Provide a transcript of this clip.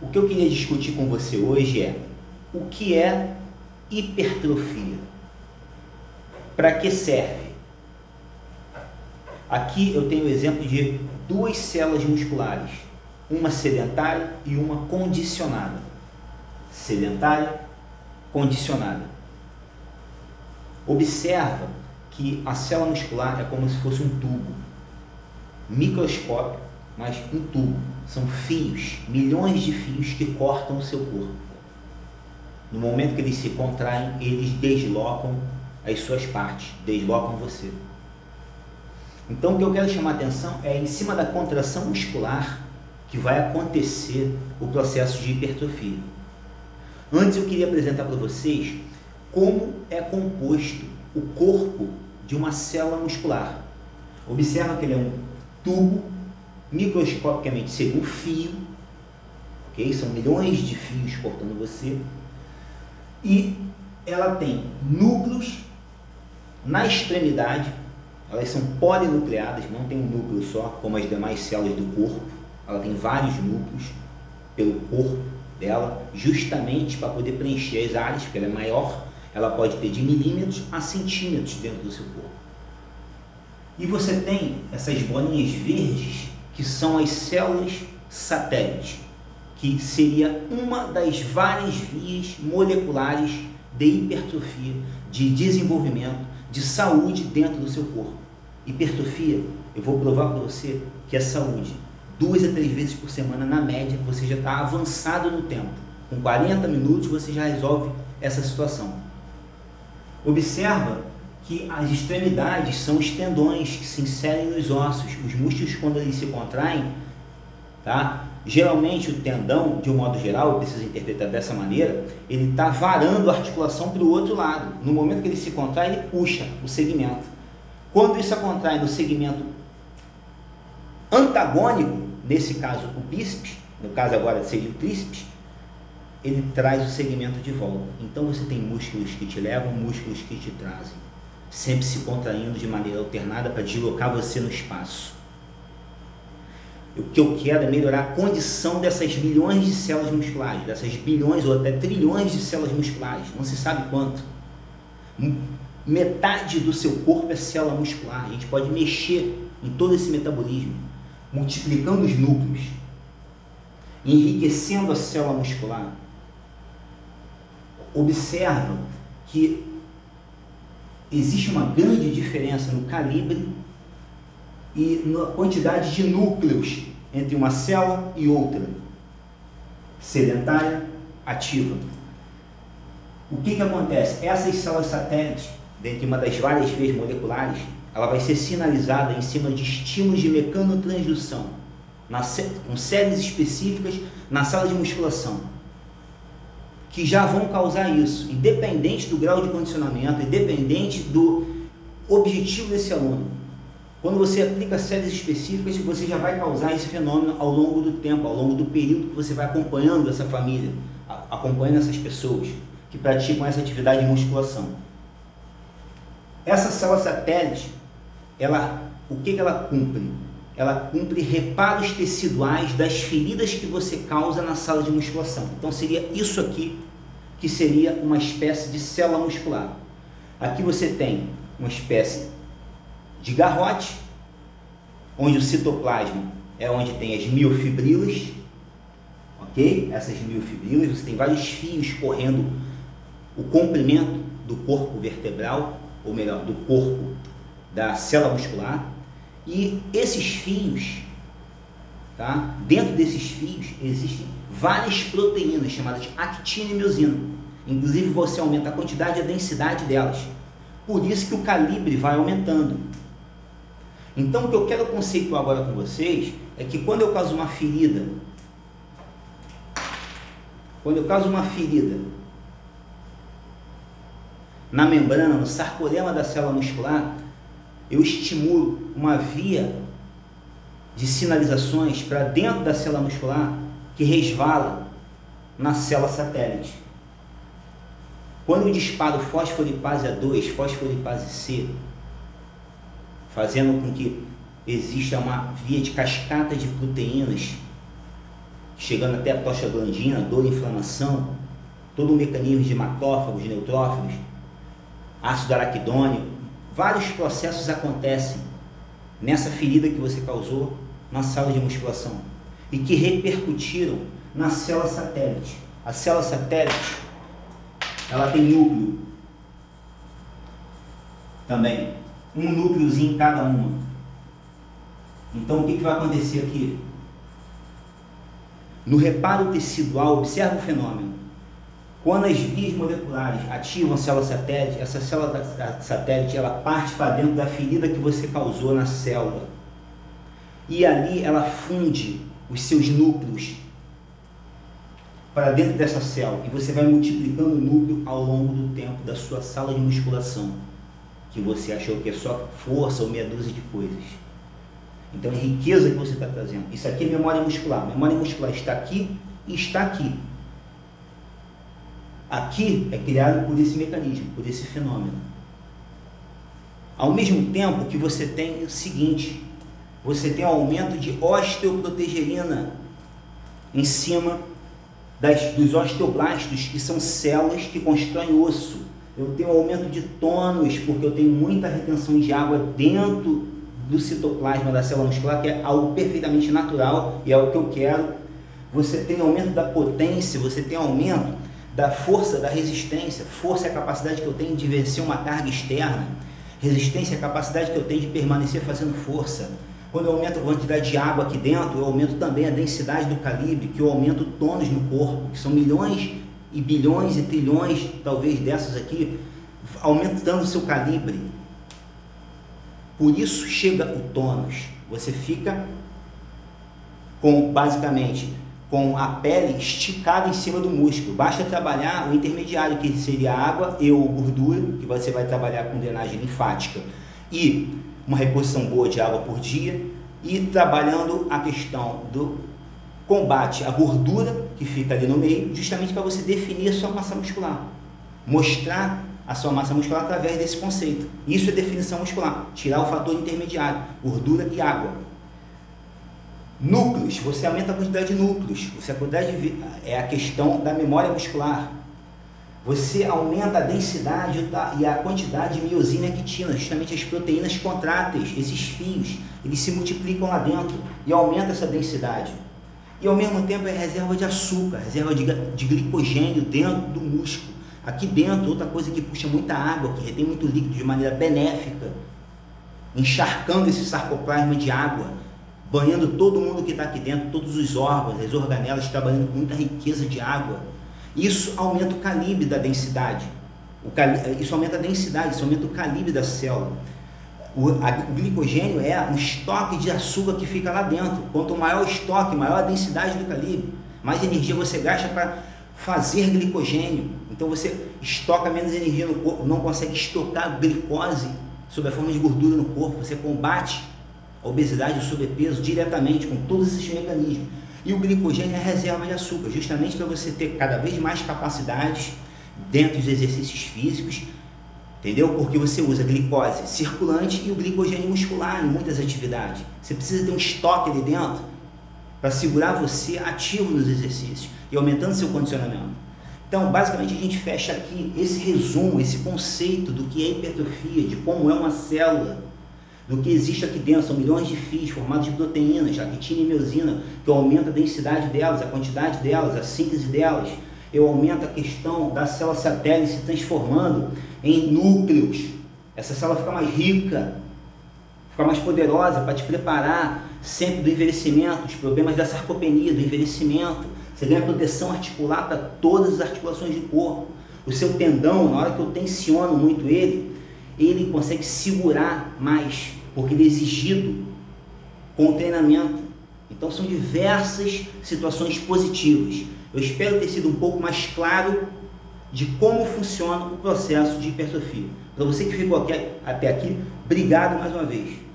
O que eu queria discutir com você hoje é o que é hipertrofia, para que serve. Aqui eu tenho o exemplo de duas células musculares, uma sedentária e uma condicionada. Sedentária, condicionada. Observa que a célula muscular é como se fosse um tubo, microscópio, mas um tubo. São fios, milhões de fios que cortam o seu corpo. No momento que eles se contraem, eles deslocam as suas partes, deslocam você. Então o que eu quero chamar a atenção é em cima da contração muscular que vai acontecer o processo de hipertrofia. Antes eu queria apresentar para vocês como é composto o corpo de uma célula muscular. Observa que ele é um tubo, microscopicamente seria um fio, ok? São milhões de fios cortando você, e ela tem núcleos na extremidade. Elas são polinucleadas, não tem um núcleo só, como as demais células do corpo. Ela tem vários núcleos pelo corpo dela, justamente para poder preencher as áreas, porque ela é maior, ela pode ter de milímetros a centímetros dentro do seu corpo. E você tem essas bolinhas verdes, que são as células satélites, que seria uma das várias vias moleculares de hipertrofia, de desenvolvimento, de saúde dentro do seu corpo. Hipertrofia, eu vou provar para você que é saúde. 2 a 3 vezes por semana, na média, você já está avançado no tempo. Com 40 minutos você já resolve essa situação. Observa que as extremidades são os tendões que se inserem nos ossos. Os músculos, quando eles se contraem, tá? Geralmente o tendão, de um modo geral, eu preciso interpretar dessa maneira, ele está varando a articulação para o outro lado. No momento que ele se contrai, ele puxa o segmento. Quando isso contrai no segmento antagônico, nesse caso o bíceps, no caso agora seria o tríceps, ele traz o segmento de volta. Então você tem músculos que te levam, músculos que te trazem, sempre se contraindo de maneira alternada para deslocar você no espaço. O que eu quero é melhorar a condição dessas bilhões de células musculares, dessas bilhões ou até trilhões de células musculares, não se sabe quanto. Metade do seu corpo é célula muscular. A gente pode mexer em todo esse metabolismo, multiplicando os núcleos, enriquecendo a célula muscular. Observa que existe uma grande diferença no calibre e na quantidade de núcleos entre uma célula e outra, sedentária, ativa. O que acontece? Essas células satélites, dentro de uma das várias vias moleculares, ela vai ser sinalizada em cima de estímulos de mecanotransdução, com séries específicas na sala de musculação, que já vão causar isso, independente do grau de condicionamento, independente do objetivo desse aluno. Quando você aplica séries específicas, você já vai causar esse fenômeno ao longo do tempo, ao longo do período que você vai acompanhando essa família, acompanhando essas pessoas que praticam essa atividade de musculação. Essa célula satélite, o que ela cumpre? Ela cumpre reparos teciduais das feridas que você causa na sala de musculação. Então seria isso aqui, que seria uma espécie de célula muscular. Aqui você tem uma espécie de garrote, onde o citoplasma é onde tem as miofibrilas, ok? Essas miofibrilas, você tem vários fios correndo o comprimento do corpo vertebral, ou melhor, do corpo da célula muscular, e esses fios, tá? Dentro desses fios existem várias proteínas chamadas de actina e miosina. Inclusive você aumenta a quantidade e a densidade delas. Por isso que o calibre vai aumentando. Então o que eu quero conceituar agora com vocês é que quando eu causo uma ferida, na membrana, no sarcolemma da célula muscular, eu estimulo uma via de sinalizações para dentro da célula muscular que resvala na célula satélite. Quando eu disparo fosfolipase A2, fosfolipase C, fazendo com que exista uma via de cascata de proteínas chegando até a tocha glandina, dor e inflamação, todo o mecanismo de macrófagos, neutrófilos, ácido araquidônico, vários processos acontecem nessa ferida que você causou na sala de musculação e que repercutiram na célula satélite. A célula satélite, ela tem núcleo também, um núcleozinho em cada uma. Então o que vai acontecer aqui? No reparo tecidual, observa o fenômeno. Quando as vias moleculares ativam a célula satélite, essa célula satélite ela parte para dentro da ferida que você causou na célula. E ali ela funde os seus núcleos para dentro dessa célula. E você vai multiplicando o núcleo ao longo do tempo da sua sala de musculação, que você achou que é só força ou meia dúzia de coisas. Então é riqueza que você está trazendo. Isso aqui é memória muscular. A memória muscular está aqui e está aqui. Aqui é criado por esse mecanismo, por esse fenômeno. Ao mesmo tempo que você tem o seguinte, você tem um aumento de osteoprotegerina em cima dos osteoblastos, que são células que constroem osso. Eu tenho um aumento de tônus, porque eu tenho muita retenção de água dentro do citoplasma da célula muscular, que é algo perfeitamente natural e é o que eu quero. Você tem aumento da potência, você tem aumento da força, da resistência. Força é a capacidade que eu tenho de vencer uma carga externa. Resistência é a capacidade que eu tenho de permanecer fazendo força. Quando eu aumento a quantidade de água aqui dentro, eu aumento também a densidade do calibre, que eu aumento o tônus no corpo, que são milhões e bilhões e trilhões, talvez dessas aqui, aumentando o seu calibre. Por isso chega o tônus. Você fica basicamente com a pele esticada em cima do músculo. Basta trabalhar o intermediário, que seria a água e ou gordura, que você vai trabalhar com drenagem linfática e uma reposição boa de água por dia, e trabalhando a questão do combate à gordura que fica ali no meio, justamente para você definir a sua massa muscular, mostrar a sua massa muscular através desse conceito. Isso é definição muscular, tirar o fator intermediário, gordura e água. Núcleos, você aumenta a quantidade de núcleos, é a questão da memória muscular. Você aumenta a densidade e a quantidade de miosina e actina, justamente as proteínas contráteis, esses fios, eles se multiplicam lá dentro e aumenta essa densidade. E ao mesmo tempo é reserva de açúcar, reserva de glicogênio dentro do músculo. Aqui dentro, outra coisa que puxa muita água, que retém muito líquido de maneira benéfica, encharcando esse sarcoplasma de água, banhando todo mundo que está aqui dentro, todos os órgãos, as organelas, trabalhando com muita riqueza de água. Isso aumenta o calibre da densidade. Isso aumenta a densidade, isso aumenta o calibre da célula. O glicogênio é um estoque de açúcar que fica lá dentro. Quanto maior o estoque, maior a densidade do calibre, mais energia você gasta para fazer glicogênio. Então você estoca menos energia no corpo, não consegue estocar glicose sob a forma de gordura no corpo. Você combate a obesidade e o sobrepeso diretamente com todos esses mecanismos. E o glicogênio é a reserva de açúcar, justamente para você ter cada vez mais capacidades dentro dos exercícios físicos, entendeu? Porque você usa glicose circulante e o glicogênio muscular em muitas atividades. Você precisa ter um estoque ali dentro para segurar você ativo nos exercícios e aumentando seu condicionamento. Então, basicamente, a gente fecha aqui esse resumo, esse conceito do que é hipertrofia, de como é uma célula, do que existe aqui dentro. São milhões de fios formados de proteínas, actina e miosina, que eu aumento a densidade delas, a quantidade delas, a síntese delas. Eu aumento a questão da célula satélite se transformando em núcleos. Essa célula fica mais rica, fica mais poderosa para te preparar sempre do envelhecimento, dos problemas da sarcopenia, do envelhecimento. Você ganha proteção articular para todas as articulações do corpo. O seu tendão, na hora que eu tensiono muito ele consegue segurar mais, porque ele é exigido com o treinamento. Então são diversas situações positivas. Eu espero ter sido um pouco mais claro de como funciona o processo de hipertrofia. Para você que ficou até aqui, obrigado mais uma vez.